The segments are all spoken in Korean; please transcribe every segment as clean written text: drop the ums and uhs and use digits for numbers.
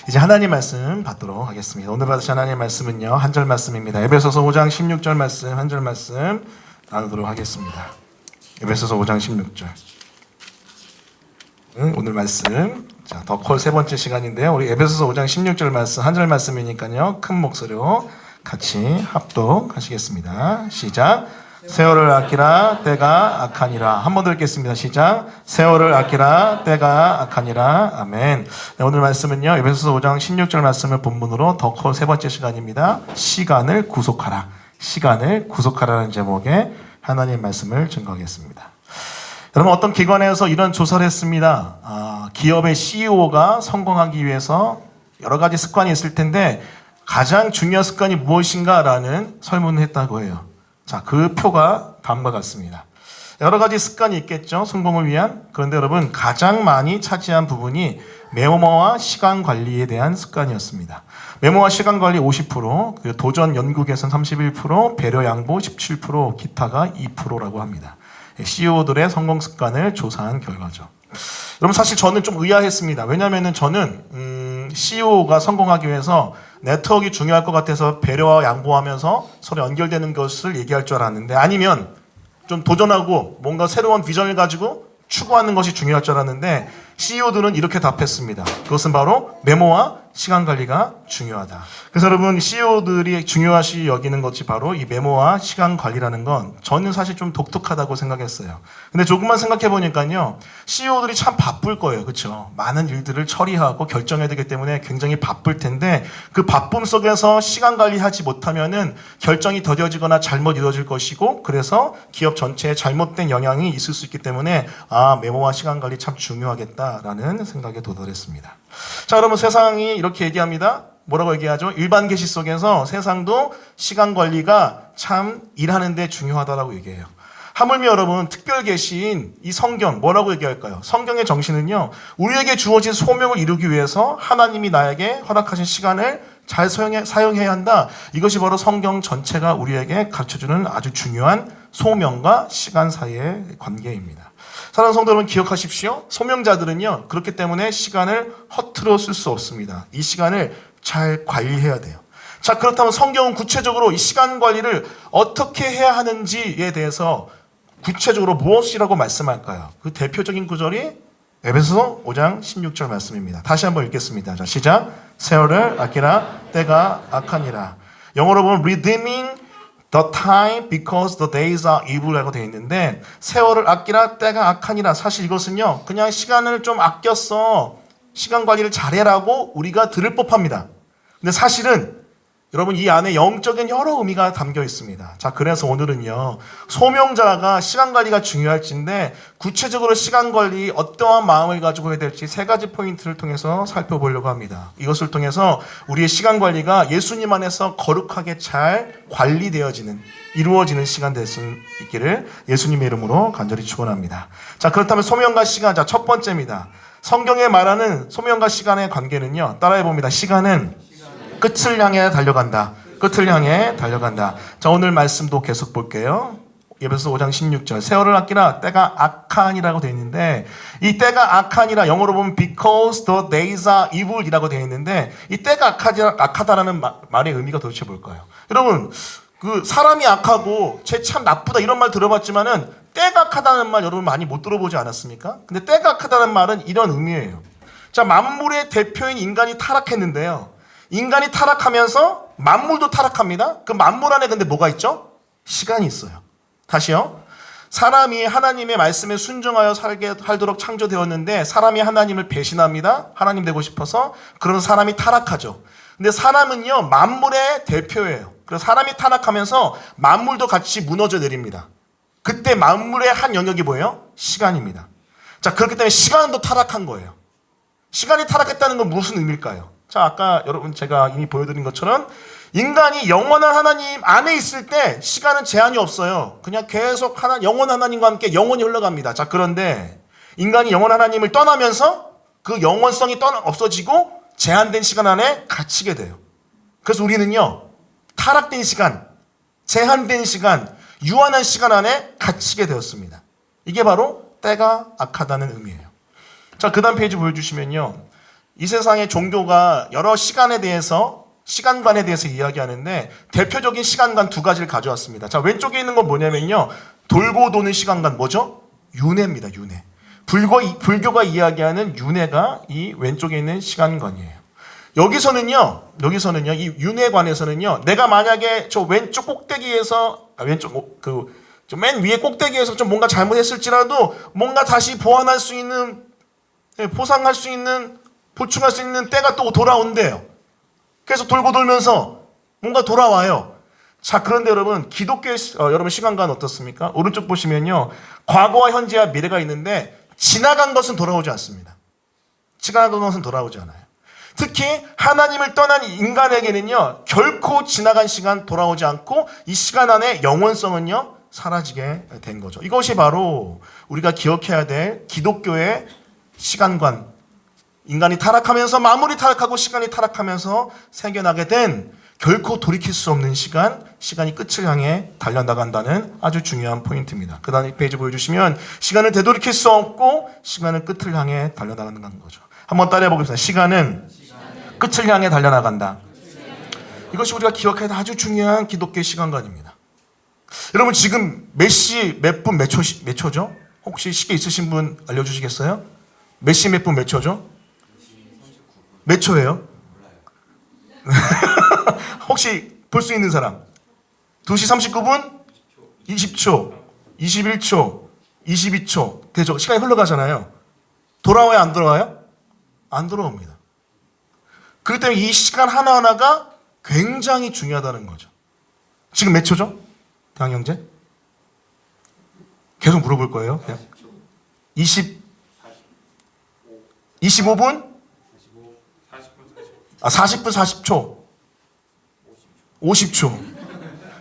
이제 하나님 말씀 받도록 하겠습니다. 오늘 받으신 하나님 말씀은요, 한 절 말씀입니다. 에베소서 5장 16절 말씀, 한 절 말씀 나누도록 하겠습니다. 에베소서 5장 16절. 오늘 말씀, 자, 더콜 세 번째 시간인데요. 우리 에베소서 5장 16절 말씀, 한 절 말씀이니까요, 큰 목소리로 같이 합독하시겠습니다. 시작. 세월을 아끼라 때가 악하니라. 한 번 더 읽겠습니다. 시작. 세월을 아끼라 때가 악하니라. 아멘. 네, 오늘 말씀은요, 에베소서 5장 16절 말씀을 본문으로 더콜 세 번째 시간입니다. 시간을 구속하라. 시간을 구속하라는 제목의 하나님 말씀을 증거하겠습니다. 여러분, 어떤 기관에서 이런 조사를 했습니다. 기업의 CEO가 성공하기 위해서 여러 가지 습관이 있을 텐데 가장 중요한 습관이 무엇인가라는 설문을 했다고 해요. 자, 그 표가 다음과 같습니다. 여러 가지 습관이 있겠죠, 성공을 위한. 그런데 여러분, 가장 많이 차지한 부분이 메모와 시간 관리에 대한 습관이었습니다. 메모와 시간 관리 50%, 도전 연구 개선 31%, 배려 양보 17%, 기타가 2%라고 합니다. CEO들의 성공 습관을 조사한 결과죠. 여러분, 사실 저는 좀 의아했습니다. 왜냐하면 저는 CEO가 성공하기 위해서 네트워크가 중요할 것 같아서 배려와 양보하면서 서로 연결되는 것을 얘기할 줄 알았는데, 아니면 좀 도전하고 뭔가 새로운 비전을 가지고 추구하는 것이 중요할 줄 알았는데, CEO들은 이렇게 답했습니다. 그것은 바로 메모와 시간 관리가 중요하다. 그래서 여러분, CEO들이 중요하시 여기는 것이 바로 이 메모와 시간 관리라는 건 저는 사실 좀 독특하다고 생각했어요. 근데 조금만 생각해 보니까요, CEO들이 참 바쁠 거예요. 그렇죠? 많은 일들을 처리하고 결정해야 되기 때문에 굉장히 바쁠 텐데, 그 바쁨 속에서 시간 관리하지 못하면은 결정이 더뎌지거나 잘못 이루어질 것이고, 그래서 기업 전체에 잘못된 영향이 있을 수 있기 때문에 메모와 시간 관리 참 중요하겠다라는 생각에 도달했습니다. 자, 여러분, 세상이 이렇게 얘기합니다. 뭐라고 얘기하죠? 일반 계시 속에서 세상도 시간 관리가 참 일하는 데 중요하다라고 얘기해요. 하물며 여러분, 특별 계시인 이 성경, 뭐라고 얘기할까요? 성경의 정신은요, 우리에게 주어진 소명을 이루기 위해서 하나님이 나에게 허락하신 시간을 잘 사용해야 한다. 이것이 바로 성경 전체가 우리에게 가르쳐주는 아주 중요한 소명과 시간 사이의 관계입니다. 사랑하는 성도 여러분, 기억하십시오. 소명자들은요, 그렇기 때문에 시간을 허투루 쓸 수 없습니다. 이 시간을 잘 관리해야 돼요. 자, 그렇다면 성경은 구체적으로 이 시간 관리를 어떻게 해야 하는지에 대해서 구체적으로 무엇이라고 말씀할까요? 그 대표적인 구절이 에베소서 5장 16절 말씀입니다. 다시 한번 읽겠습니다. 자, 시작. 세월을 아끼라 때가 악하니라. 영어로 보면 redeeming the time because the days are evil이라고 되어 있는데, 세월을 아끼라 때가 악하니라. 사실 이것은요, 그냥 시간을 좀 아꼈어, 시간 관리를 잘해라고 우리가 들을 법합니다. 근데 사실은 여러분, 이 안에 영적인 여러 의미가 담겨 있습니다. 자, 그래서 오늘은요, 소명자가 시간 관리가 중요할진데 구체적으로 시간 관리 어떠한 마음을 가지고 해야 될지 세 가지 포인트를 통해서 살펴보려고 합니다. 이것을 통해서 우리의 시간 관리가 예수님 안에서 거룩하게 잘 관리되어지는, 이루어지는 시간 될 수 있기를 예수님의 이름으로 간절히 축원합니다. 자, 그렇다면 소명과 시간, 자, 첫 번째입니다. 성경에 말하는 소명과 시간의 관계는요, 따라해봅니다. 시간은 끝을 향해 달려간다. 끝을 향해 달려간다. 자, 오늘 말씀도 계속 볼게요. 에베소서 5장 16절. 세월을 아끼라 때가 악하니라고 되어 있는데, 이 때가 악하니라, 영어로 보면 because the days are evil이라고 되어 있는데, 이 때가 악하다라는 말의 의미가 도대체 뭘까요? 여러분, 그 사람이 악하고 쟤 참 나쁘다 이런 말 들어봤지만은 때가 악하다는 말 여러분 많이 못 들어보지 않았습니까? 근데 때가 악하다는 말은 이런 의미예요. 자, 만물의 대표인 인간이 타락했는데요, 인간이 타락하면서 만물도 타락합니다. 그 만물 안에 근데 뭐가 있죠? 시간이 있어요. 다시요. 사람이 하나님의 말씀에 순종하여 살도록 창조되었는데, 사람이 하나님을 배신합니다. 하나님 되고 싶어서. 그런 사람이 타락하죠. 근데 사람은요, 만물의 대표예요. 그래서 사람이 타락하면서 만물도 같이 무너져 내립니다. 그때 만물의 한 영역이 뭐예요? 시간입니다. 자, 그렇기 때문에 시간도 타락한 거예요. 시간이 타락했다는 건 무슨 의미일까요? 자, 아까 여러분 제가 이미 보여드린 것처럼 인간이 영원한 하나님 안에 있을 때 시간은 제한이 없어요. 그냥 계속 영원한 하나님과 함께 영원히 흘러갑니다. 자, 그런데 인간이 영원한 하나님을 떠나면서 그 영원성이 없어지고 제한된 시간 안에 갇히게 돼요. 그래서 우리는요, 타락된 시간, 제한된 시간, 유한한 시간 안에 갇히게 되었습니다. 이게 바로 때가 악하다는 의미예요. 자, 그 다음 페이지 보여주시면요, 이 세상의 종교가 여러 시간에 대해서 시간관에 대해서 이야기하는데 대표적인 시간관 두 가지를 가져왔습니다. 자, 왼쪽에 있는 건 뭐냐면요. 돌고 도는 시간관 뭐죠? 윤회입니다. 윤회. 불교가 이야기하는 윤회가 이 왼쪽에 있는 시간관이에요. 여기서는요, 이 윤회관에서는요, 내가 만약에 저 왼쪽 꼭대기에서, 맨 위에 꼭대기에서 좀 뭔가 잘못했을지라도 뭔가 다시 보완할 수 있는, 보상할 수 있는, 보충할 수 있는 때가 또 돌아온대요. 그래서 돌고 돌면서 뭔가 돌아와요. 자, 그런데 여러분, 기독교의 여러분 시간관 어떻습니까? 오른쪽 보시면요, 과거와 현재와 미래가 있는데 지나간 것은 돌아오지 않습니다. 지나간 것은 돌아오지 않아요. 특히 하나님을 떠난 인간에게는요, 결코 지나간 시간 돌아오지 않고 이 시간 안에 영원성은요, 사라지게 된 거죠. 이것이 바로 우리가 기억해야 될 기독교의 시간관. 인간이 타락하면서 마무리 타락하고 시간이 타락하면서 생겨나게 된 결코 돌이킬 수 없는 시간이 끝을 향해 달려나간다는 아주 중요한 포인트입니다. 그 다음 페이지 보여주시면 시간은 되돌이킬 수 없고 시간은 끝을 향해 달려나가는 거죠. 한번 따라해 보겠습니다. 시간은 끝을 향해 달려나간다. 이것이 우리가 기억해야 될 아주 중요한 기독교의 시간관입니다. 여러분 지금 몇 시, 몇 분, 몇 초죠? 혹시 시계 있으신 분 알려주시겠어요? 몇 시, 몇 분, 몇 초죠? 몇 초예요? 혹시 볼 수 있는 사람? 2시 39분? 20초, 21초, 22초 되죠? 시간이 흘러가잖아요. 돌아와요? 안 돌아와요? 안 돌아옵니다. 그렇기 때문에 이 시간 하나하나가 굉장히 중요하다는 거죠. 지금 몇 초죠? 대학 형제? 계속 물어볼 거예요. 25분? 40분 40초. 50초.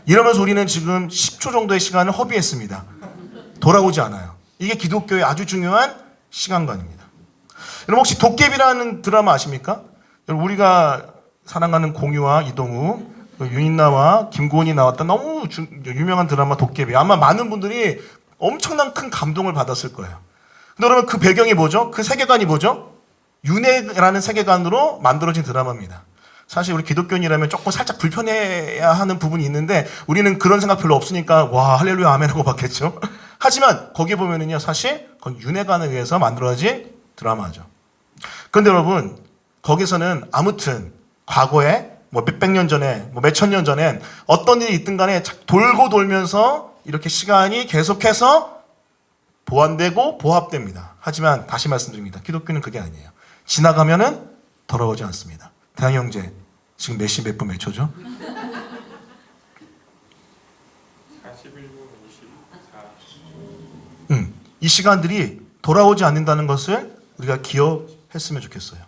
이러면서 우리는 지금 10초 정도의 시간을 허비했습니다. 돌아오지 않아요. 이게 기독교의 아주 중요한 시간관입니다. 여러분 혹시 도깨비라는 드라마 아십니까? 여러분 우리가 사랑하는 공유와 이동우, 윤인나와 김고은이 나왔던 너무 유명한 드라마 도깨비. 아마 많은 분들이 엄청난 큰 감동을 받았을 거예요. 근데 여러분 그 배경이 뭐죠? 그 세계관이 뭐죠? 윤회라는 세계관으로 만들어진 드라마입니다. 사실 우리 기독교인이라면 조금 살짝 불편해야 하는 부분이 있는데 우리는 그런 생각 별로 없으니까 와 할렐루야 아멘 하고 봤겠죠. 하지만 거기 보면은요 사실 거기 윤회관에 의해서 만들어진 드라마죠. 그런데 여러분 거기서는 아무튼 과거에 뭐 몇백 년 전에 뭐 몇천 년 전에 어떤 일이 있든 간에 돌고 돌면서 이렇게 시간이 계속해서 보완되고 보합됩니다. 하지만 다시 말씀드립니다. 기독교는 그게 아니에요. 지나가면은 돌아오지 않습니다. 대학 형제, 지금 몇 시, 몇 분, 몇 초죠? 41분 54. 이 시간들이 돌아오지 않는다는 것을 우리가 기억했으면 좋겠어요.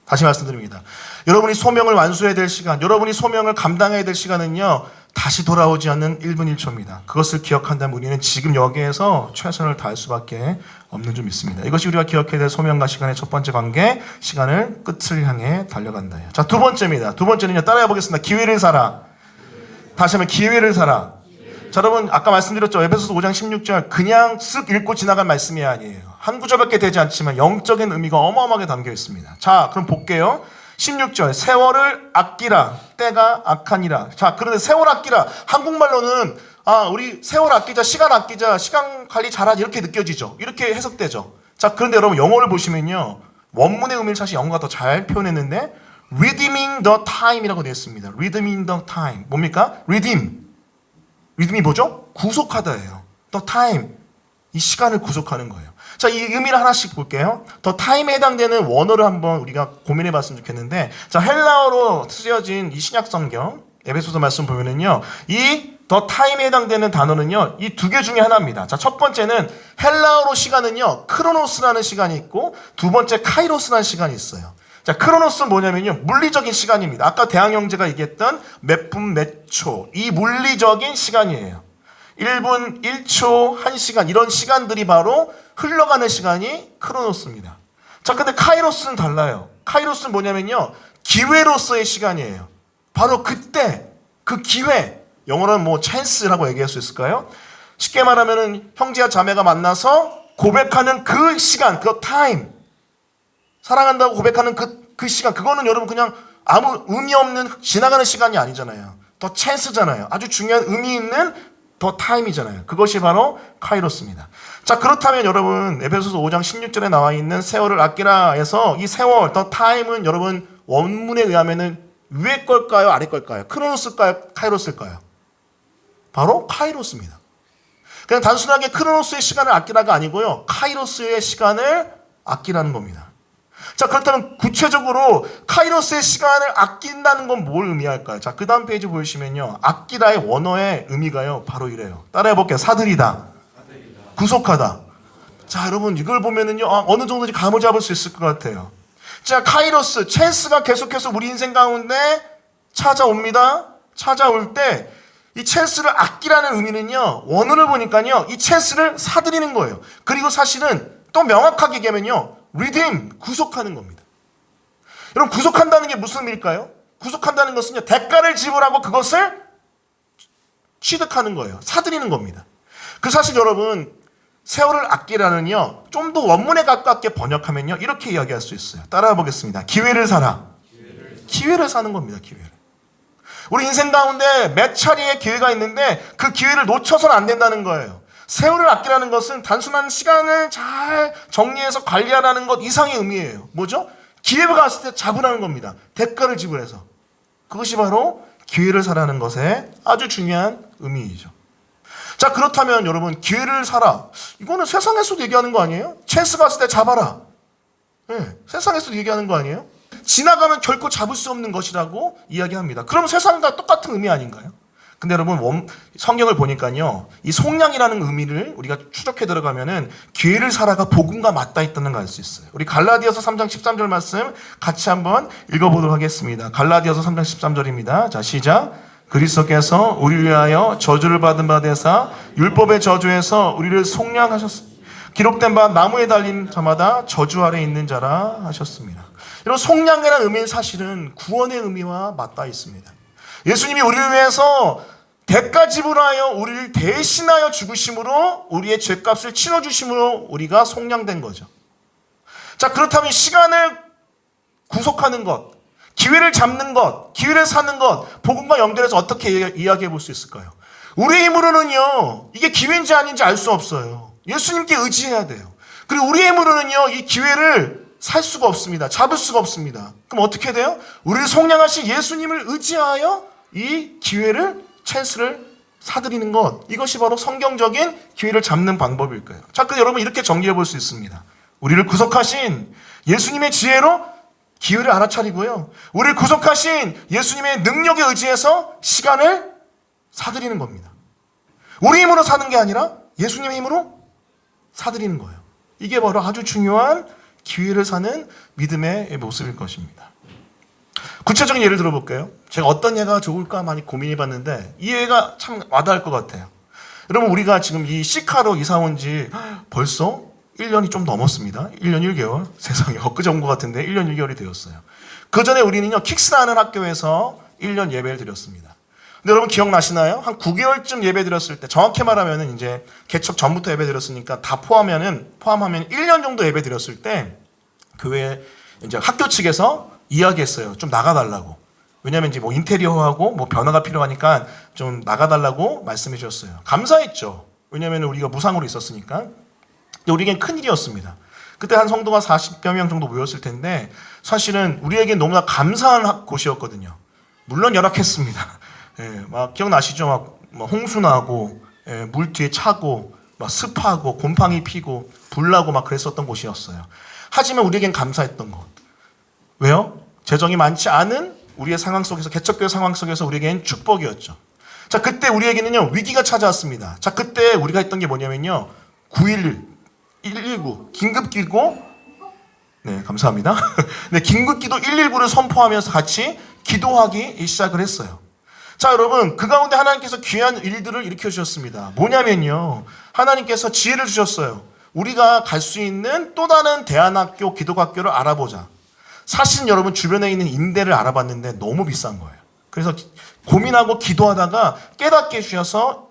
다시 말씀드립니다. 여러분이 소명을 완수해야 될 시간, 여러분이 소명을 감당해야 될 시간은요, 다시 돌아오지 않는 1분 1초입니다. 그것을 기억한다면 우리는 지금 여기에서 최선을 다할 수밖에 없는 줄 믿습니다. 이것이 우리가 기억해야 될 소명과 시간의 첫 번째 관계, 시간을 끝을 향해 달려간다. 자, 두 번째입니다. 두 번째는요, 따라해 보겠습니다. 기회를 살아. 다시 한번 기회를 살아. 자, 여러분 아까 말씀드렸죠. 에베소서 5장 16절 그냥 쓱 읽고 지나갈 말씀이 아니에요. 한 구절밖에 되지 않지만 영적인 의미가 어마어마하게 담겨 있습니다. 자, 그럼 볼게요. 16절 세월을 아끼라 때가 악하니라. 자, 그런데 세월 아끼라 한국말로는 우리 세월 아끼자, 시간 아끼자, 시간 관리 잘하자 이렇게 느껴지죠. 이렇게 해석되죠. 자, 그런데 여러분 영어를 보시면요. 원문의 의미를 사실 영어가 더 잘 표현했는데 redeeming the time이라고 되어 있습니다. redeeming the time. 뭡니까? redeem이 뭐죠? 구속하다예요. the time. 이 시간을 구속하는 거예요. 자, 이 의미를 하나씩 볼게요. 더 타임에 해당되는 원어를 한번 우리가 고민해 봤으면 좋겠는데, 자, 헬라어로 쓰여진 이 신약 성경, 에베소서 말씀 보면은요, 이 더 타임에 해당되는 단어는요, 이 두 개 중에 하나입니다. 자, 첫 번째는 헬라어로 시간은요, 크로노스라는 시간이 있고, 두 번째 카이로스라는 시간이 있어요. 자, 크로노스는 뭐냐면요, 물리적인 시간입니다. 아까 대항 형제가 얘기했던 몇 분, 몇 초, 이 물리적인 시간이에요. 1분, 1초, 1시간 이런 시간들이 바로 흘러가는 시간이 크로노스입니다. 자, 근데 카이로스는 달라요. 카이로스는 뭐냐면요, 기회로서의 시간이에요. 바로 그때 그 기회, 영어로는 뭐 찬스라고 얘기할 수 있을까요? 쉽게 말하면은 형제와 자매가 만나서 고백하는 그 시간, 그 타임. 사랑한다고 고백하는 그 시간, 그거는 여러분 그냥 아무 의미 없는 지나가는 시간이 아니잖아요. 더 찬스잖아요. 아주 중요한 의미 있는 더 타임이잖아요. 그것이 바로 카이로스입니다. 자, 그렇다면 여러분 에베소서 5장 16절에 나와 있는 세월을 아끼라에서 이 세월, 더 타임은 여러분 원문에 의하면은 위에 걸까요? 아래 걸까요? 크로노스일까요? 카이로스일까요? 바로 카이로스입니다. 그냥 단순하게 크로노스의 시간을 아끼라가 아니고요. 카이로스의 시간을 아끼라는 겁니다. 자, 그렇다면 구체적으로 카이로스의 시간을 아낀다는 건 뭘 의미할까요? 자, 그 다음 페이지 보시면요. 아끼라의 원어의 의미가요. 바로 이래요. 따라해 볼게요. 사들이다. 구속하다. 자, 여러분 이걸 보면은요. 어느 정도인지 감을 잡을 수 있을 것 같아요. 자, 카이로스, 찬스가 계속해서 우리 인생 가운데 찾아옵니다. 찾아올 때 이 찬스를 아끼라는 의미는요. 원어를 보니까요. 이 찬스를 사들이는 거예요. 그리고 사실은 또 명확하게 얘기하면요. redeem, 구속하는 겁니다. 여러분 구속한다는 게 무슨 의미일까요? 구속한다는 것은요. 대가를 지불하고 그것을 취득하는 거예요. 사들이는 겁니다. 그 사실 여러분 세월을 아끼라는요. 좀 더 원문에 가깝게 번역하면요. 이렇게 이야기할 수 있어요. 따라해 보겠습니다. 기회를 사라. 기회를 사는 겁니다. 기회를. 우리 인생 가운데 몇 차례의 기회가 있는데 그 기회를 놓쳐서는 안 된다는 거예요. 세월을 아끼라는 것은 단순한 시간을 잘 정리해서 관리하라는 것 이상의 의미예요. 뭐죠? 기회가 왔을 때 잡으라는 겁니다. 대가를 지불해서. 그것이 바로 기회를 사라는 것의 아주 중요한 의미이죠. 자, 그렇다면 여러분 기회를 사라. 이거는 세상에서도 얘기하는 거 아니에요? 찬스가 왔을 때 잡아라. 네, 세상에서도 얘기하는 거 아니에요? 지나가면 결코 잡을 수 없는 것이라고 이야기합니다. 그럼 세상과 똑같은 의미 아닌가요? 근데 여러분 성경을 보니까요. 이 속량이라는 의미를 우리가 추적해 들어가면은 기회를 사라가 복음과 맞닿아 있다는 걸 알 수 있어요. 우리 갈라디아서 3장 13절 말씀 같이 한번 읽어보도록 하겠습니다. 갈라디아서 3장 13절입니다. 자, 시작. 그리스도께서 우리를 위하여 저주를 받은 바 되사 율법의 저주에서 우리를 속량하셨습니다. 기록된 바 나무에 달린 자마다 저주 아래 있는 자라 하셨습니다. 이런 속량이라는 의미는 사실은 구원의 의미와 맞닿아 있습니다. 예수님이 우리를 위해서 대가 지불하여 우리를 대신하여 죽으심으로 우리의 죄값을 치러주심으로 우리가 속량된 거죠. 자, 그렇다면 시간을 구속하는 것, 기회를 잡는 것, 기회를 사는 것, 복음과 연결해서 어떻게 이야기해 볼 수 있을까요? 우리의 힘으로는요, 이게 기회인지 아닌지 알 수 없어요. 예수님께 의지해야 돼요. 그리고 우리의 힘으로는요, 이 기회를 살 수가 없습니다. 잡을 수가 없습니다. 그럼 어떻게 돼요? 우리를 속량하신 예수님을 의지하여 이 기회를, 찬스를 사들이는 것. 이것이 바로 성경적인 기회를 잡는 방법일 거예요. 자, 그래서 여러분 이렇게 정리해 볼 수 있습니다. 우리를 구속하신 예수님의 지혜로 기회를 알아차리고요. 우리를 구속하신 예수님의 능력에 의지해서 시간을 사들이는 겁니다. 우리 힘으로 사는 게 아니라 예수님의 힘으로 사들이는 거예요. 이게 바로 아주 중요한 기회를 사는 믿음의 모습일 것입니다. 구체적인 예를 들어볼게요. 제가 어떤 예가 좋을까 많이 고민해봤는데 이 예가 참 와닿을 것 같아요. 여러분 우리가 지금 이 시카로 이사 온 지 벌써 1년이 좀 넘었습니다. 1년 1개월. 세상에 엊그제 온 것 같은데 1년 1개월이 되었어요. 그 전에 우리는요 킥스라는 학교에서 1년 예배를 드렸습니다. 근데 여러분 기억나시나요? 한 9개월쯤 예배 드렸을 때 정확히 말하면은 이제 개척 전부터 예배 드렸으니까 다 포함하면 1년 정도 예배 드렸을 때 교회 이제 학교 측에서 이야기했어요. 좀 나가달라고. 왜냐면 이제 뭐 인테리어하고 뭐 변화가 필요하니까 좀 나가달라고 말씀해 주셨어요. 감사했죠. 왜냐면 우리가 무상으로 있었으니까. 근데 우리에겐 큰일이었습니다. 그때 한 성도가 40여 명 정도 모였을 텐데 사실은 우리에겐 너무나 감사한 곳이었거든요. 물론 열악했습니다. 예, 막 기억나시죠? 막 홍수 나고 예, 물 뒤에 차고 막 습하고 곰팡이 피고 불나고 막 그랬었던 곳이었어요. 하지만 우리에겐 감사했던 것. 왜요? 재정이 많지 않은 우리의 상황 속에서 개척교회 상황 속에서 우리에겐 축복이었죠. 자, 그때 우리에게는요 위기가 찾아왔습니다. 자, 그때 우리가 했던 게 뭐냐면요 911, 119 긴급기도 네 감사합니다. 네 긴급기도 119를 선포하면서 같이 기도하기 시작을 했어요. 자, 여러분 그 가운데 하나님께서 귀한 일들을 일으켜 주셨습니다. 뭐냐면요 하나님께서 지혜를 주셨어요. 우리가 갈 수 있는 또 다른 대안학교 기독학교를 알아보자. 사실 여러분 주변에 있는 임대를 알아봤는데 너무 비싼 거예요. 그래서 고민하고 기도하다가 깨닫게 해주셔서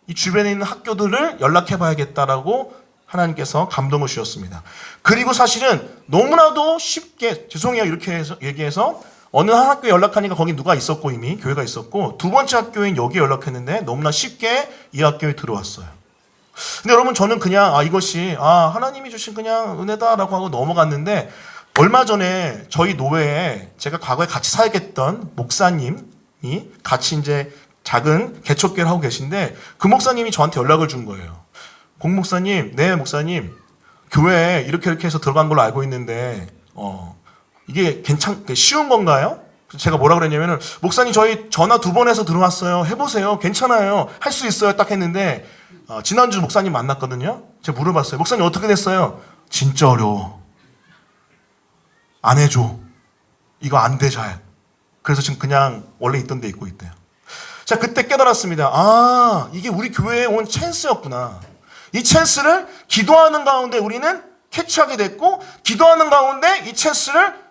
이 주변에 있는 학교들을 연락해 봐야겠다라고 하나님께서 감동을 주셨습니다. 그리고 사실은 너무나도 쉽게, 죄송해요 이렇게 얘기해서 어느 한 학교에 연락하니까 거기 누가 있었고 이미 교회가 있었고, 두 번째 학교인 여기에 연락했는데 너무나 쉽게 이 학교에 들어왔어요. 근데 여러분, 저는 그냥 이것이 하나님이 주신 그냥 은혜다라고 하고 넘어갔는데, 얼마 전에 저희 노회에 제가 과거에 같이 사역했던 목사님이 같이 이제 작은 개척교회를 하고 계신데, 그 목사님이 저한테 연락을 준 거예요. 공 목사님, 네 목사님, 교회에 이렇게 해서 들어간 걸로 알고 있는데 이게 쉬운 건가요? 제가 뭐라 그랬냐면은, 목사님 저희 전화 2번 해서 들어왔어요. 해보세요. 괜찮아요. 할 수 있어요. 딱 했는데 지난주 목사님 만났거든요. 제가 물어봤어요. 목사님 어떻게 됐어요? 진짜 어려워. 안 해줘. 이거 안 돼 잘. 그래서 지금 그냥 원래 있던 데 있고 있대요. 자, 그때 깨달았습니다. 이게 우리 교회에 온 찬스였구나. 이 찬스를 기도하는 가운데 우리는 캐치하게 됐고, 기도하는 가운데 이 찬스를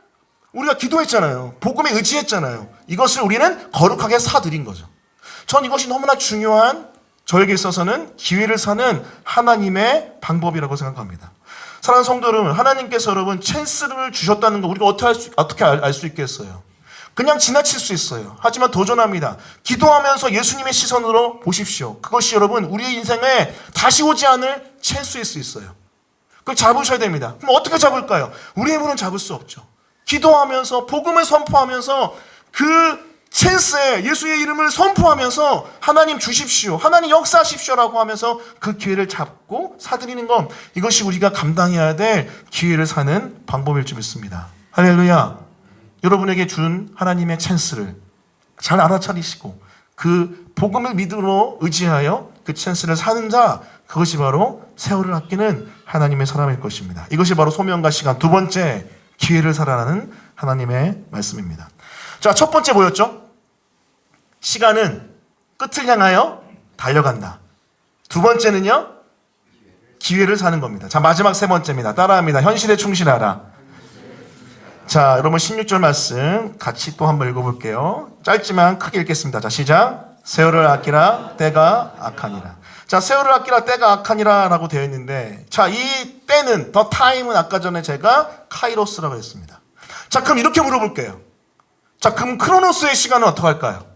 우리가 기도했잖아요. 복음에 의지했잖아요. 이것을 우리는 거룩하게 사드린 거죠. 전 이것이 너무나 중요한, 저에게 있어서는 기회를 사는 하나님의 방법이라고 생각합니다. 사랑하는 성도 여러분, 하나님께서 여러분 찬스를 주셨다는 거 우리가 어떻게 알 수 있겠어요? 그냥 지나칠 수 있어요. 하지만 도전합니다. 기도하면서 예수님의 시선으로 보십시오. 그것이 여러분 우리의 인생에 다시 오지 않을 찬스일 수 있어요. 그걸 잡으셔야 됩니다. 그럼 어떻게 잡을까요? 우리의 힘으로는 잡을 수 없죠. 기도하면서 복음을 선포하면서 그 찬스에 예수의 이름을 선포하면서 하나님 주십시오, 하나님 역사하십시오라고 하면서 그 기회를 잡고 사드리는 것, 이것이 우리가 감당해야 될 기회를 사는 방법일 줄 믿습니다. 할렐루야. 여러분에게 준 하나님의 찬스를 잘 알아차리시고 그 복음을 믿음으로 의지하여 그 찬스를 사는 자, 그것이 바로 세월을 아끼는 하나님의 사람일 것입니다. 이것이 바로 소명과 시간, 두 번째 기회를 살아라는 하나님의 말씀입니다. 자, 첫 번째 뭐였죠? 시간은 끝을 향하여 달려간다. 두 번째는요, 기회를 사는 겁니다. 자, 마지막 세 번째입니다. 따라합니다. 현실에 충실하라. 자, 여러분 16절 말씀 같이 또 한번 읽어볼게요. 짧지만 크게 읽겠습니다. 자, 시작. 세월을 아끼라, 때가 악하니라. 자, 세월을 아끼라, 때가 악하니라 라고 되어 있는데, 자, 이 때는, 더 타임은 아까 전에 제가 카이로스라고 했습니다. 자, 그럼 이렇게 물어볼게요. 자, 그럼 크로노스의 시간은 어떻게 할까요?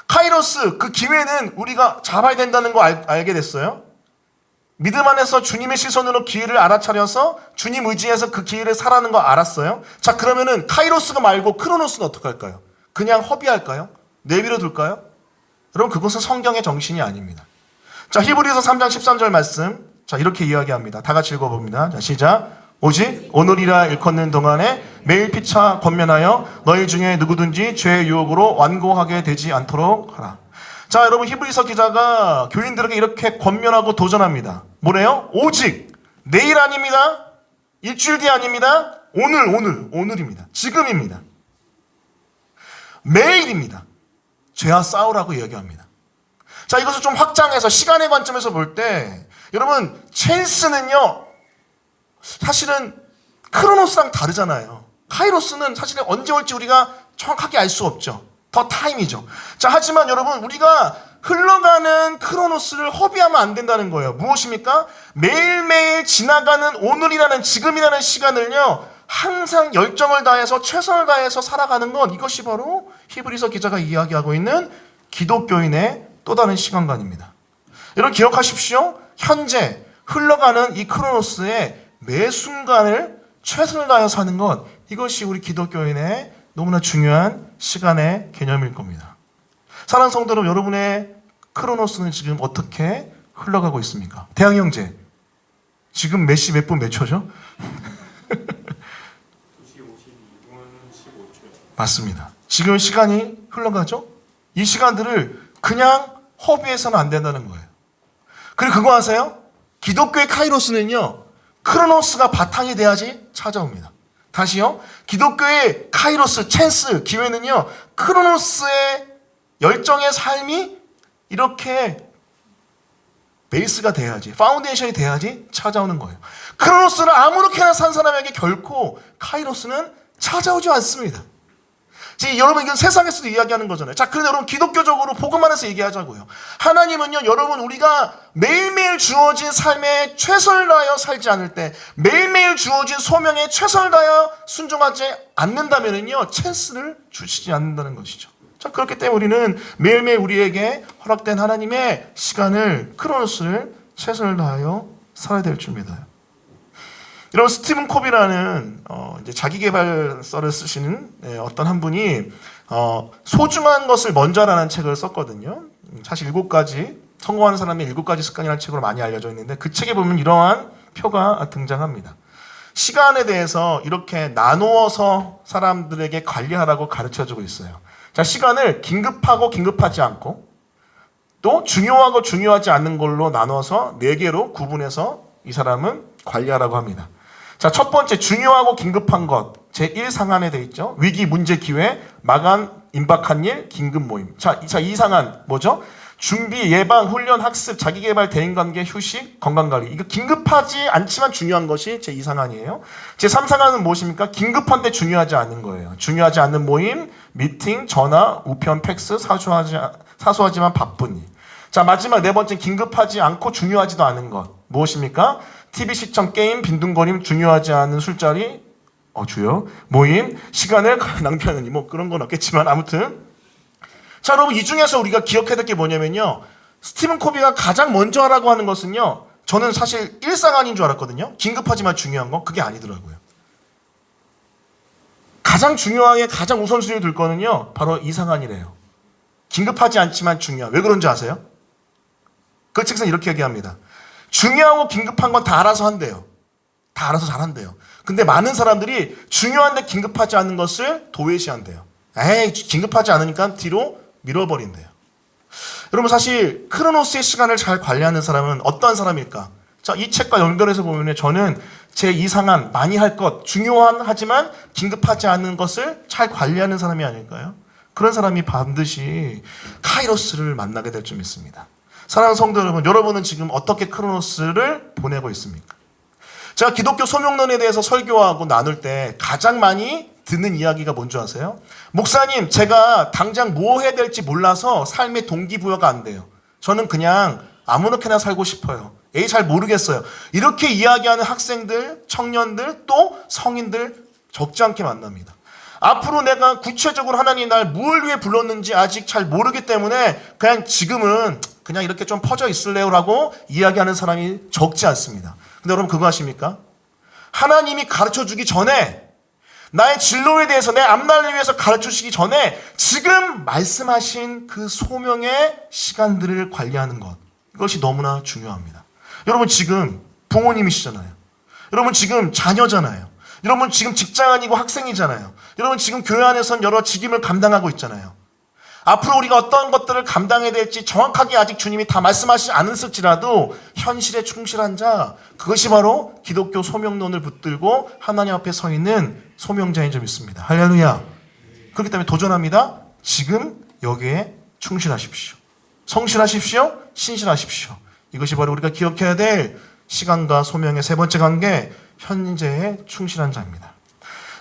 카이로스, 그 기회는 우리가 잡아야 된다는 거 알게 됐어요. 믿음 안에서 주님의 시선으로 기회를 알아차려서 주님 의지해서 그 기회를 사라는 거 알았어요. 자, 그러면은 카이로스가 말고 크로노스는 어떻게 할까요? 그냥 허비할까요? 내버려 둘까요? 여러분, 그것은 성경의 정신이 아닙니다. 자, 히브리서 3장 13절 말씀, 자, 이렇게 이야기합니다. 다 같이 읽어봅니다. 자, 시작. 오직 오늘이라 일컫는 동안에 매일 피차 권면하여 너희 중에 누구든지 죄의 유혹으로 완고하게 되지 않도록 하라. 자, 여러분, 히브리서 기자가 교인들에게 이렇게 권면하고 도전합니다. 뭐래요? 오직 내일 아닙니다. 일주일 뒤 아닙니다. 오늘입니다. 지금입니다. 매일입니다. 죄와 싸우라고 이야기합니다. 자, 이것을 좀 확장해서 시간의 관점에서 볼 때, 여러분, 찬스는요, 사실은 크로노스랑 다르잖아요. 카이로스는 사실은 언제 올지 우리가 정확하게 알 수 없죠. 더 타임이죠. 자, 하지만 여러분, 우리가 흘러가는 크로노스를 허비하면 안 된다는 거예요. 무엇입니까? 매일매일 지나가는 오늘이라는, 지금이라는 시간을요, 항상 열정을 다해서 최선을 다해서 살아가는 것, 이것이 바로 히브리서 기자가 이야기하고 있는 기독교인의 또 다른 시간관입니다. 여러분, 기억하십시오. 현재 흘러가는 이 크로노스의 매 순간을 최선을 다해서 사는 것, 이것이 우리 기독교인의 너무나 중요한 시간의 개념일 겁니다. 사랑하는 성도 여러분, 여러분의 크로노스는 지금 어떻게 흘러가고 있습니까? 대학 형제, 지금 몇 시 몇 분 몇 초죠? 2시 52분 15초. 맞습니다. 지금 시간이 흘러가죠? 이 시간들을 그냥 허비해서는 안 된다는 거예요. 그리고 그거 아세요? 기독교의 카이로스는요, 크로노스가 바탕이 돼야지 찾아옵니다. 다시요. 기독교의 카이로스, 찬스, 기회는요, 크로노스의 열정의 삶이 이렇게 베이스가 돼야지, 파운데이션이 돼야지 찾아오는 거예요. 크로노스를 아무렇게나 산 사람에게 결코 카이로스는 찾아오지 않습니다. 지금 여러분 이건 세상에서도 이야기하는 거잖아요. 자, 그런데 여러분 기독교적으로 복음 안에서 얘기하자고요. 하나님은요, 여러분 우리가 매일매일 주어진 삶에 최선을 다하여 살지 않을 때, 매일매일 주어진 소명에 최선을 다하여 순종하지 않는다면은요, 찬스를 주시지 않는다는 것이죠. 자, 그렇기 때문에 우리는 매일매일 우리에게 허락된 하나님의 시간을, 크로노스를 최선을 다하여 살아야 될 줄 믿어요. 여러분, 스티븐 코비라는 이제 자기계발서를 쓰시는 어떤 한 분이 소중한 것을 먼저 하라는 책을 썼거든요. 사실 7가지 성공하는 사람의 7가지 습관이라는 책으로 많이 알려져 있는데, 그 책에 보면 이러한 표가 등장합니다. 시간에 대해서 이렇게 나누어서 사람들에게 관리하라고 가르쳐주고 있어요. 자, 시간을 긴급하고 긴급하지 않고 또 중요하고 중요하지 않는 걸로 나눠서 4개로 구분해서 이 사람은 관리하라고 합니다. 자, 첫 번째 중요하고 긴급한 것 제1상한에 돼 있죠. 위기, 문제, 기회, 마감, 임박한 일, 긴급 모임. 자, 이 상한 뭐죠? 준비, 예방, 훈련, 학습, 자기개발, 대인관계, 휴식, 건강관리. 이거 긴급하지 않지만 중요한 것이 제2상한이에요. 제3상한은 무엇입니까? 긴급한데 중요하지 않은 거예요. 중요하지 않는 모임, 미팅, 전화, 우편, 팩스, 사소하지만 바쁜 일. 자, 마지막 4번째 긴급하지 않고 중요하지도 않은 것. 무엇입니까? TV 시청, 게임, 빈둥거림, 중요하지 않은 술자리, 주요, 모임, 시간을 낭비하는 일. 뭐 그런 건 없겠지만 아무튼. 자, 여러분 이 중에서 우리가 기억해야 될 게 뭐냐면요. 스티븐 코비가 가장 먼저 하라고 하는 것은요. 저는 사실 1상한인 줄 알았거든요. 긴급하지만 중요한 거. 그게 아니더라고요. 가장 중요하게 가장 우선순위를 둘 거는요. 바로 2상한이래요. 긴급하지 않지만 중요한. 왜 그런지 아세요? 그 책에서는 이렇게 얘기합니다. 중요하고 긴급한 건 다 알아서 한대요. 다 알아서 잘한대요. 근데 많은 사람들이 중요한데 긴급하지 않은 것을 도외시한대요. 에이, 긴급하지 않으니까 뒤로 밀어버린대요. 여러분, 사실 크로노스의 시간을 잘 관리하는 사람은 어떠한 사람일까? 자, 이 책과 연결해서 보면 저는 제2상한, 많이 할 것, 중요한 하지만 긴급하지 않은 것을 잘 관리하는 사람이 아닐까요? 그런 사람이 반드시 카이로스를 만나게 될 줄 믿습니다. 사랑하는 성도 여러분, 여러분은 지금 어떻게 크로노스를 보내고 있습니까? 제가 기독교 소명론에 대해서 설교하고 나눌 때 가장 많이 듣는 이야기가 뭔지 아세요? 목사님, 제가 당장 뭐 해야 될지 몰라서 삶의 동기부여가 안 돼요. 저는 그냥 아무렇게나 살고 싶어요. 잘 모르겠어요. 이렇게 이야기하는 학생들, 청년들, 또 성인들 적지 않게 만납니다. 앞으로 내가 구체적으로 하나님 날 뭘 위해 불렀는지 아직 잘 모르기 때문에 그냥 지금은 그냥 이렇게 좀 퍼져 있을래요라고 이야기하는 사람이 적지 않습니다. 근데 여러분 그거 아십니까? 하나님이 가르쳐주기 전에, 나의 진로에 대해서 내 앞날을 위해서 가르쳐주시기 전에 지금 말씀하신 그 소명의 시간들을 관리하는 것, 이것이 너무나 중요합니다. 여러분 지금 부모님이시잖아요. 여러분 지금 자녀잖아요. 여러분 지금 직장 아니고 학생이잖아요. 여러분 지금 교회 안에선 여러 직임을 감당하고 있잖아요. 앞으로 우리가 어떤 것들을 감당해야 될지 정확하게 아직 주님이 다 말씀하시지 않으실지라도 현실에 충실한 자, 그것이 바로 기독교 소명론을 붙들고 하나님 앞에 서 있는 소명자인 줄 믿습니다. 할렐루야. 그렇기 때문에 도전합니다. 지금 여기에 충실하십시오. 성실하십시오. 신실하십시오. 이것이 바로 우리가 기억해야 될 시간과 소명의 세 번째 관계, 현재에 충실한 자입니다.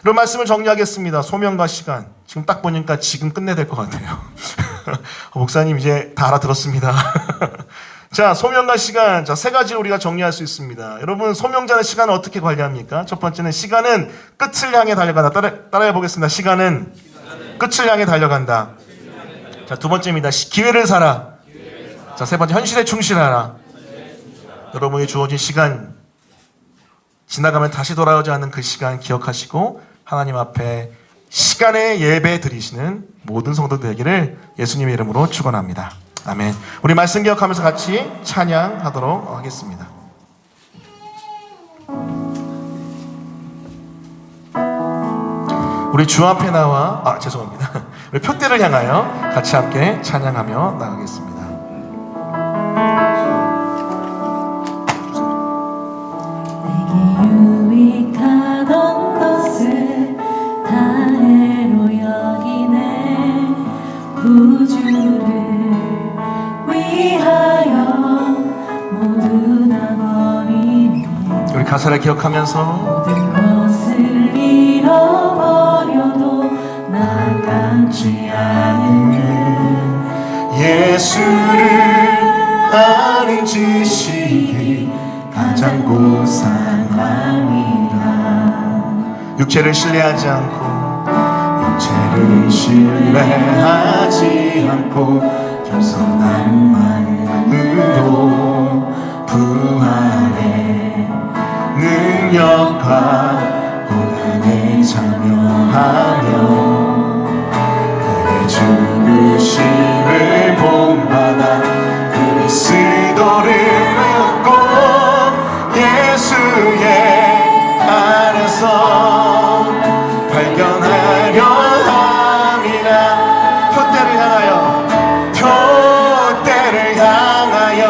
이런 말씀을 정리하겠습니다. 소명과 시간. 지금 딱 보니까 지금 끝내야 될 것 같아요. 목사님 이제 다 알아들었습니다. 자, 소명과 시간. 자, 3가지를 우리가 정리할 수 있습니다. 여러분, 소명자는 시간을 어떻게 관리합니까? 첫 번째는 시간은 끝을 향해 달려간다. 따라해 보겠습니다. 시간은 끝을 향해 달려간다. 자, 두 번째입니다. 기회를 살아. 자, 세 번째, 현실에 충실하라. 여러분이 주어진 시간, 지나가면 다시 돌아오지 않는 그 시간 기억하시고 하나님 앞에 시간에 예배 드리시는 모든 성도들 되기를 예수님의 이름으로 축원합니다. 아멘. 우리 말씀 기억하면서 같이 찬양하도록 하겠습니다. 우리 주 앞에 나와 죄송합니다. 우리 표대를 향하여 같이 함께 찬양하며 나가겠습니다. 유익하던 것을 다해로 여기네. 구주를 위하여 모두 다 버리네. 우리 가사를 기억하면서 모든 것을 잃어버려도 나가 걷지 않으면 예수를 아는 지식이 가장 고상함이라. 육체를 신뢰하지 않고 육체를 신뢰하지 않고 겸손한 마음으로 부활의 능력과 고난에 참여하며 그의 죽으심을 본받아 그리스도를 묻고 예수의 안에서 발견하려 함이라. 표대를 향하여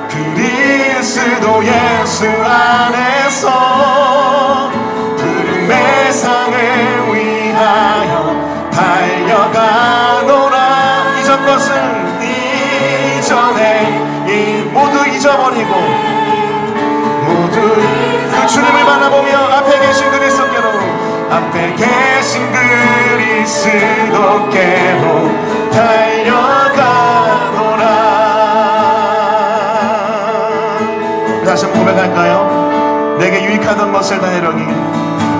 그리스도 예수 안에서 부름의 상을 위하여 달려가노라. 이전 것은 이전에 모두 잊어버리고 모두 그 주님을 바라보며 앞에 계신 그리스도께로 달려가노라. 다시 한번 고백할까요? 내게 유익하던 것을 다 해러기.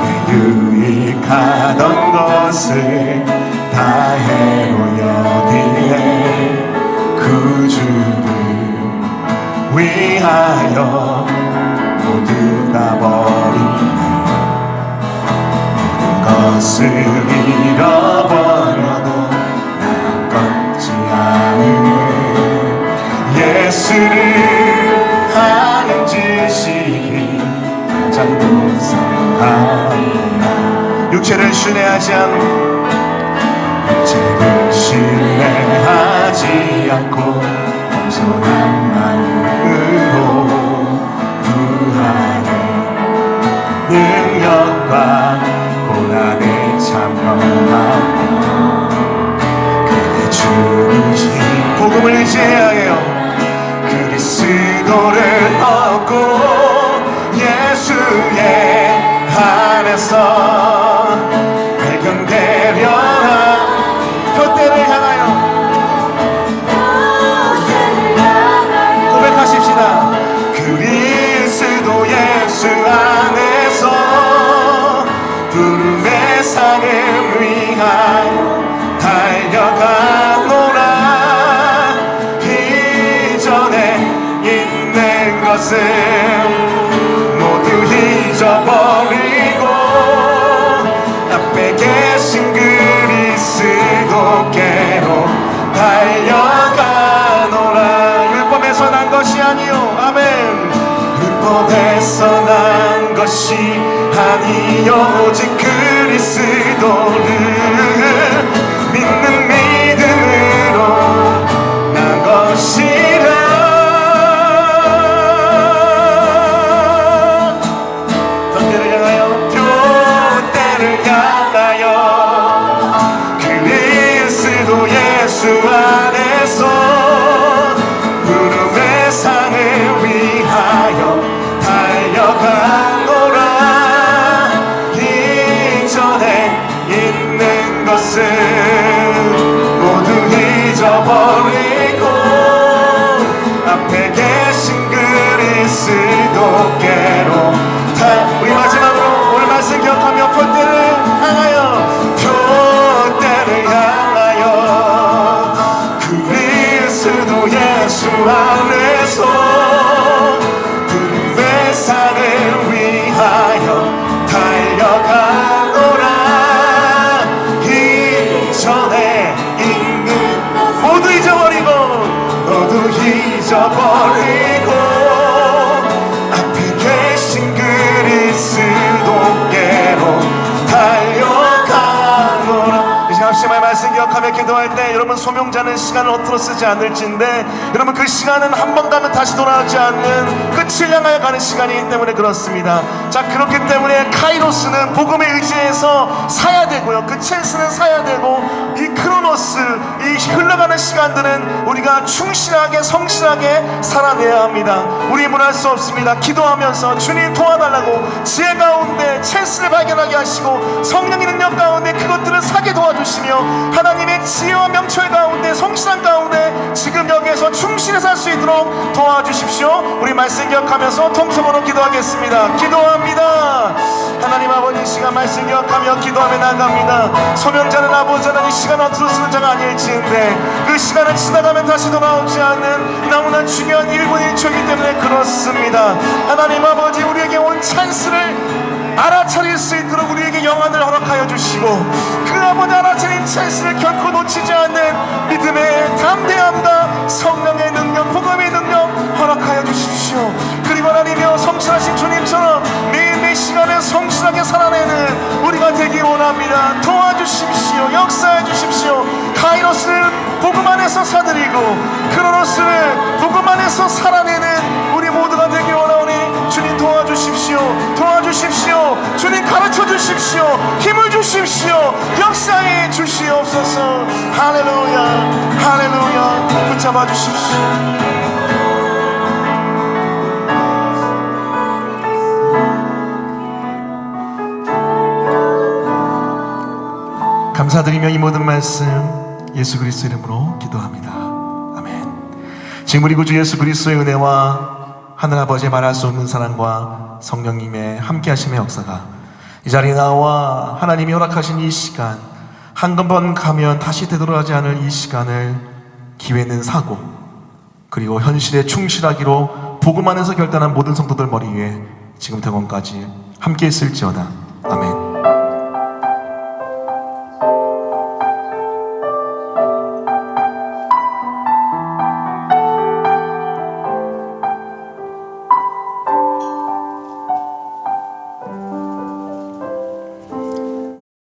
내게 유익하던 것을 다 해로 여기네. 구주를 위하여 모두 다 버리네. 모든 것을 잃어버려도 난 걷지 않으면 예수를 아는 지식이 가장 고상함이라. 육체를 신뢰하지 않고 겸손한 마음으로 부활의 능력과 고난에 참여하며 그의 죽으신 복음을 의지해야 해요. 그리스도를 얻고 예수의 안에서 발견되려 표대를 향하여 고백하십시다. 그리스도 예수 안에서 부름의 상을 위하여 달려가노라. 이전에 있는 것을 모두 잊어버리고 앞에 계신 그리스도께로 달려가노라. 율법에서 난 것이 아니요. 아멘. 율법에서 난 것이 아니요 오직 그리스도를 믿는 믿음으로 난 것이라. 표대를 향하여 그리스도 예수 안에서 부름의 상을 위하여 달려가노라. 이전에 있는 것을 모두 잊어버리고 앞에 계신 그리스도께로 우리 마지막으로 오늘 말씀 기억하며 표대를 향하여 그리스도 예수 안에서 부름의 상을 위하여 달려가노라. 이전에 있는 모두 잊어버리고 앞에 계신 그리스도께로 달려가노라. 이 시간 하나님의 말씀 기억하며 기도할 때 여러분 소명자는 시간을 엎드려 쓰지 않을진데 여러분 그 시간은 한 번 가면 다시 돌아오지 않는 끝을 향하여 가는 시간이기 때문에 그렇습니다. 자, 그렇기 때문에 카이로스는 복음에 의지해서 사야 되고요, 그 챈스는 사야 되고 이 크로노스, 이 흘러가는 남아가는 시간들은 우리가 충실하게 성실하게 살아내야 합니다. 우리 무할 수 없습니다. 기도하면서 주님 도와달라고 지혜 가운데 찬스를 발견하게 하시고 성령의 능력 가운데 그것들을 사게 도와주시며 하나님의 지혜와 명철 가운데 성실한 가운데 지금 여기에서 충실히 살 수 있도록 도와주십시오. 우리 말씀 기억하면서 통성으로 기도하겠습니다. 기도합니다. 하나님 아버지, 이 시간 말씀 기억하며 기도하며 나갑니다. 소명자는 아버지는 이 시간 어디로 쓰는 자가 아닐지인데 그 시간을 지나가면 다시 돌아오지 않는 너무나 중요한 1분 1초이기 때문에 그렇습니다. 하나님 아버지, 우리에게 온 찬스를 알아차릴 수 있도록 우리에게 영안을 허락하여 주시고 그 아버지 알아차린 찬스를 결코 놓치지 않는 믿음의 담대함과 성령의 능력, 복음의 능력 허락하여 주십시오. 그리고 하나님이여, 성실하신 주님처럼 매일매일 시간을 성실하게 살아내는 우리가 되기 원합니다. 도와주십시오. 역사해 주십시오. 카이로스는 복음 안에서 사드리고 크로노스는 복음 안에서 살아내는 우리 모두가 되기 원하오니 주님 도와주십시오. 도와주십시오. 주님 가르쳐 주십시오. 힘을 주십시오. 역사해 주시옵소서. 할렐루야, 할렐루야. 붙잡아 주십시오. 감사드리며 이 모든 말씀 예수 그리스도 이름으로 기도합니다. 아멘. 지금 우리 구주 예수 그리스도의 은혜와 하늘아버지의 말할 수 없는 사랑과 성령님의 함께하심의 역사가 이 자리에 나와 하나님이 허락하신 이 시간, 한 번 가면 다시 되돌아가지 않을 이 시간을 기회는 사고 그리고 현실에 충실하기로 복음 안에서 결단한 모든 성도들 머리 위에 지금부터 영원까지 함께 있을지어다. 아멘.